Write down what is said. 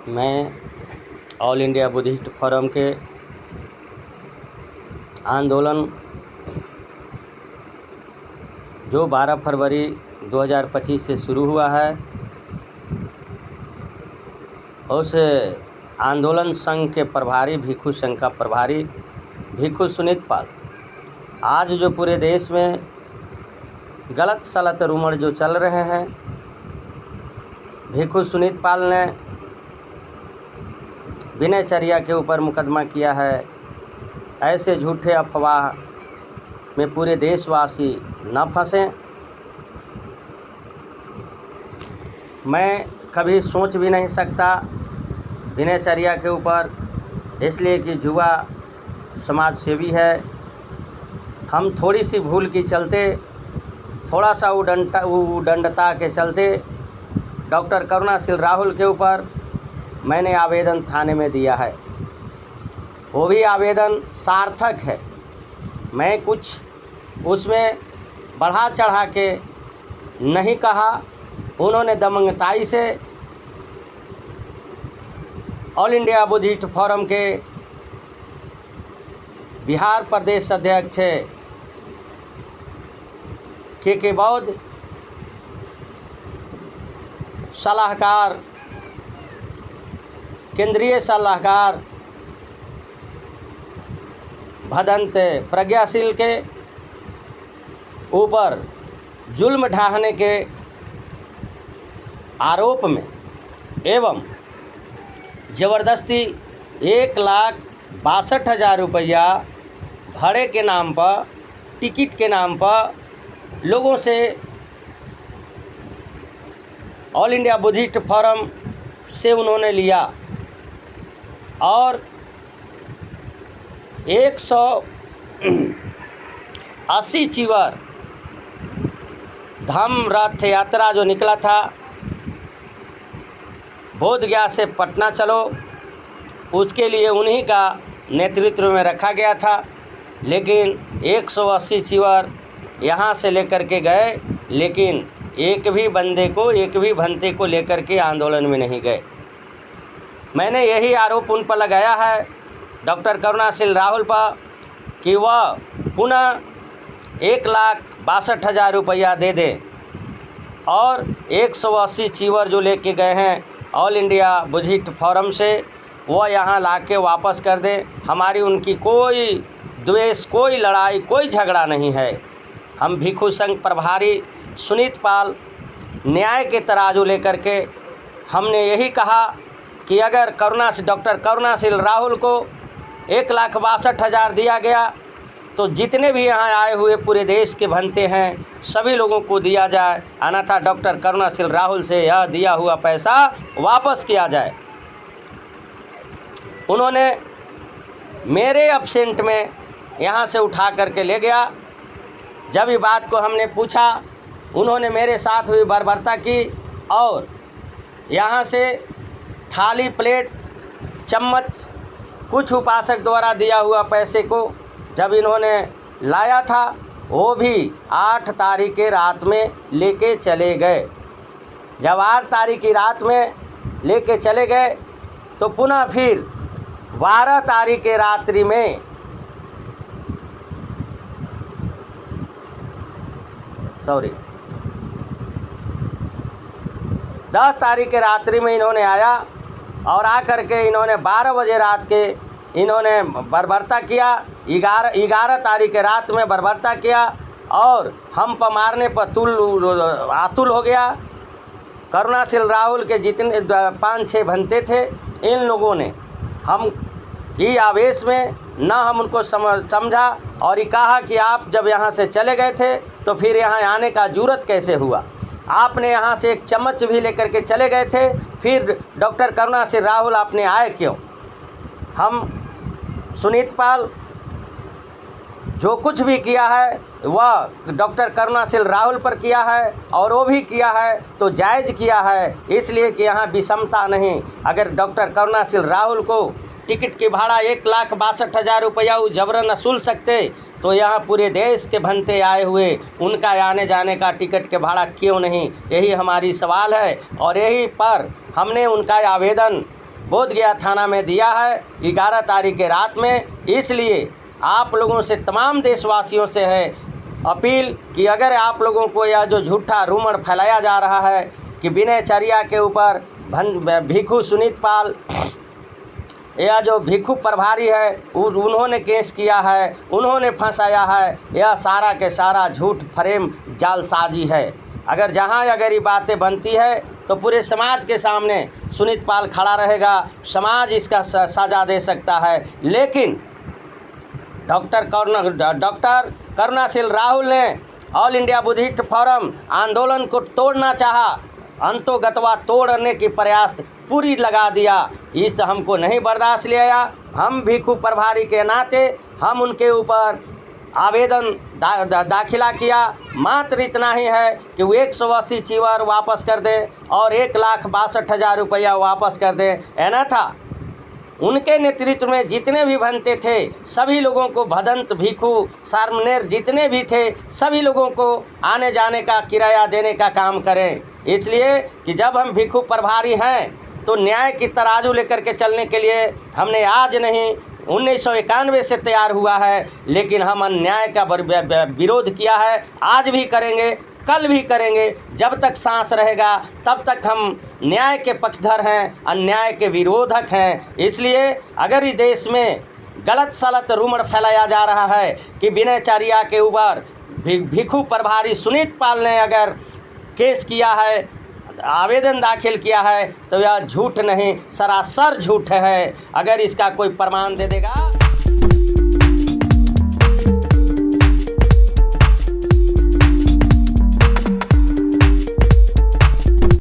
मैं all India Buddhist forum के आंदोलन जो 12 फरवरी 2025 से शुरू हुआ है, उस आंदोलन संघ के प्रभारी भिक्षु संघ का प्रभारी भिक्षु सुनीत पाल आज जो पूरे देश में गलत सलत रूमर जो चल रहे हैं, भिक्षु सुनीत पाल ने विनयचर्या के ऊपर मुकदमा किया है। ऐसे झूठे अफवाह में पूरे देशवासी न फंसें। मैं कभी सोच भी नहीं सकता विनयचर्या के ऊपर, इसलिए कि युवा समाज सेवी है। हम थोड़ी सी भूल के चलते, थोड़ा सा उदंडता के चलते डॉक्टर करुणाशील राहुल के ऊपर मैंने आवेदन थाने में दिया है। वो भी आवेदन सार्थक है। मैं कुछ उसमें बढ़ा चढ़ा के नहीं कहा। उन्होंने दमंगताई से ऑल इंडिया बुद्धिस्ट फोरम के बिहार प्रदेश अध्यक्ष के बौद्ध, सलाहकार, केंद्रीय सलाहकार भदंत प्रज्ञाशील के ऊपर जुल्म ढाहने के आरोप में एवं ज़बरदस्ती 1,62,000 रुपया भाड़े के नाम पर, टिकट के नाम पर लोगों से ऑल इंडिया बुद्धिस्ट फोरम से उन्होंने लिया और 180 चीवर धाम रथ यात्रा जो निकला था, बोध गया से पटना चलो, उसके लिए उन्हीं का नेतृत्व में रखा गया था। लेकिन 180 चीवर यहाँ से लेकर के गए, लेकिन एक भी बंदे को, एक भी भंते को लेकर के आंदोलन में नहीं गए। मैंने यही आरोप उन पर लगाया है, डॉक्टर करुणाशील राहुल पर, कि वह पुनः 1,62,000 रुपया दे दें और 180 चीवर जो लेके गए हैं ऑल इंडिया बुद्धिस्ट फोरम से, वह यहाँ लाके वापस कर दें। हमारी उनकी कोई द्वेष, कोई लड़ाई, कोई झगड़ा नहीं है। हम भिक्षु संघ प्रभारी सुनीत पाल न्याय के तराजू लेकर के हमने यही कहा कि अगर डॉक्टर करुणाशील राहुल को 1,62,000 दिया गया तो जितने भी यहाँ आए हुए पूरे देश के भंते हैं सभी लोगों को दिया जाए, अन्यथा डॉक्टर करुणाशील राहुल से यह दिया हुआ पैसा वापस किया जाए। उन्होंने मेरे एब्सेंट में यहाँ से उठा करके ले गया। जब ये बात को हमने पूछा, उन्होंने मेरे साथ हुई बर्बरता की और यहाँ से थाली, प्लेट, चम्मच, कुछ उपासक द्वारा दिया हुआ पैसे को जब इन्होंने लाया था, वो भी 8 तारीख के रात में लेके चले गए। जब 8 तारीख की रात में लेके चले गए तो पुनः फिर 12 तारीख के रात्रि में सॉरी 10 तारीख के रात्रि में इन्होंने आया और आकर के इन्होंने 12 बजे रात के इन्होंने बर्बरता किया। 11 तारीख के रात में बर्बरता किया और हम पर मारने पर आतुल हो गया। करुणाशील राहुल के जितने 5-6 भंते थे, इन लोगों ने हम ये आवेश में न हम उनको समझा और ये कहा कि आप जब यहाँ से चले गए थे तो फिर यहाँ आने का जुर्रत कैसे हुआ? आपने यहाँ से एक चम्मच भी लेकर के चले गए थे, फिर डॉक्टर करुणाशील राहुल आपने आए क्यों? हम सुनीत पाल जो कुछ भी किया है वह डॉक्टर करुणाशील राहुल पर किया है और वो भी किया है तो जायज़ किया है, इसलिए कि यहाँ विषमता नहीं। अगर डॉक्टर करुणाशील राहुल को टिकट की भाड़ा 1,62,000 रुपया जबरन वसूल सकते तो यहाँ पूरे देश के भंते आए हुए उनका आने जाने का टिकट के भाड़ा क्यों नहीं? यही हमारी सवाल है और यही पर हमने उनका आवेदन बोधगया थाना में दिया है 11 तारीख के रात में। इसलिए आप लोगों से, तमाम देशवासियों से है अपील कि अगर आप लोगों को यह जो झूठा रूमर फैलाया जा रहा है कि विनय चरिया के ऊपर भिखू सुनीत पाल यह जो भिखू प्रभारी है उन्होंने केस किया है, उन्होंने फंसाया है, यह सारा के सारा झूठ फ्रेम जालसाजी है। अगर ये बातें बनती है तो पूरे समाज के सामने सुनीत पाल खड़ा रहेगा, समाज इसका सजा दे सकता है। लेकिन डॉक्टर करुणाशील राहुल ने ऑल इंडिया बुद्धिस्ट फोरम आंदोलन को तोड़ना चाहा, अंतोगतवा तोड़ने की प्रयास पूरी लगा दिया। इस हमको नहीं बर्दाश्त ले आया। हम भिखू प्रभारी के नाते हम उनके ऊपर आवेदन दाखिला किया। मात्र इतना ही है कि वो 180 चीवर वापस कर दें और 1,62,000 रुपया वापस कर दें। अन्यथा उनके नेतृत्व में जितने भी बनते थे सभी लोगों को, भदंत, भिखू, सारमनेर जितने भी थे सभी लोगों को आने जाने का किराया देने का काम करें। इसलिए कि जब हम भिखू प्रभारी हैं तो न्याय की तराजू लेकर के चलने के लिए हमने आज नहीं 1991 से तैयार हुआ है, लेकिन हम अन्याय का विरोध किया है, आज भी करेंगे, कल भी करेंगे। जब तक सांस रहेगा तब तक हम न्याय के पक्षधर हैं, अन्याय के विरोधक हैं। इसलिए अगर इस देश में गलत सलत रूमर फैलाया जा रहा है कि विनय चरिया के ऊपर भिखू प्रभारी सुनीत पाल ने अगर केस किया है, आवेदन दाखिल किया है, तो यह झूठ नहीं, सरासर झूठ है। अगर इसका कोई प्रमाण दे देगा